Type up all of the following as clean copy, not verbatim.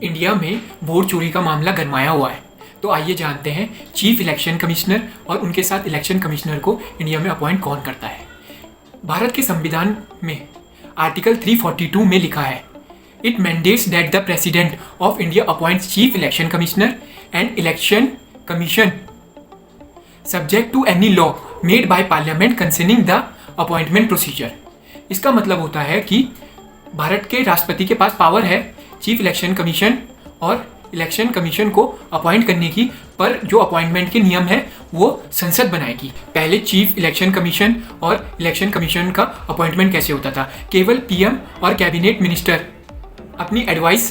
India में vote चोरी का मामला गरमाया हुआ है। तो आइए जानते हैं चीफ इलेक्शन कमिश्नर और उनके साथ इलेक्शन कमिश्नर को इंडिया में अपॉइंट कौन करता है। भारत के संविधान में आर्टिकल 342 में लिखा है, it mandates that the president of India appoints chief election commissioner and election commission subject to any law made by parliament concerning the appointment procedure. इसका मतलब होता है कि भारत के राष्ट्रपति के पास पावर है चीफ इलेक्शन कमीशन और इलेक्शन कमीशन को अपॉइंट करने की, पर जो अपॉइंटमेंट के नियम है वो संसद बनाएगी। पहले चीफ इलेक्शन कमीशन और इलेक्शन कमीशन का अपॉइंटमेंट कैसे होता था, केवल पीएम और कैबिनेट मिनिस्टर अपनी एडवाइस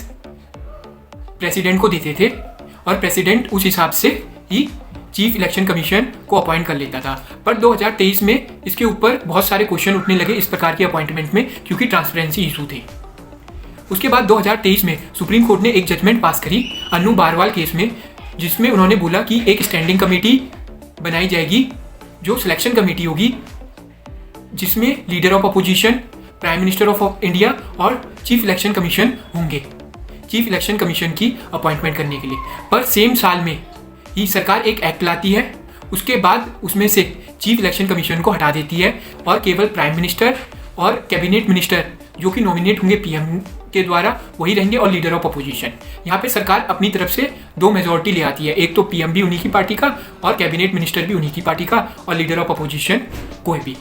प्रेसिडेंट को देते थे और प्रेसिडेंट उस हिसाब से ही चीफ इलेक्शन कमीशन को अपॉइंट कर लेता था। पर 2023 में इसके ऊपर बहुत सारे क्वेश्चन उठने लगे इस प्रकार के अपॉइंटमेंट में, क्योंकि ट्रांसपेरेंसी इशू थे। उसके बाद 2023 में सुप्रीम कोर्ट ने एक जजमेंट पास करी अन्नू बारवाल केस में, जिसमें उन्होंने बोला कि एक स्टैंडिंग कमेटी बनाई जाएगी जो सिलेक्शन कमेटी होगी, जिसमें leader of opposition, prime minister of India और चीफ इलेक्शन कमीशन होंगे चीफ इलेक्शन कमीशन की अपॉइंटमेंट करने के लिए। पर सेम साल में ही सरकार एक एक्ट लाती है, उसके बाद उसमें से चीफ इलेक्शन कमीशन को हटा देती है और केवल प्राइम मिनिस्टर और कैबिनेट मिनिस्टर जो कि नॉमिनेट होंगे पीएम के द्वारा वही रहेंगे और लीडर ऑफ अपोजिशन। यहाँ पे सरकार अपनी तरफ से 2 मेजॉरिटी ले आती है, एक तो पीएम भी उन्हीं की पार्टी का और कैबिनेट मिनिस्टर भी उन्हीं की पार्टी का और लीडर ऑफ अपोजिशन कोई भी।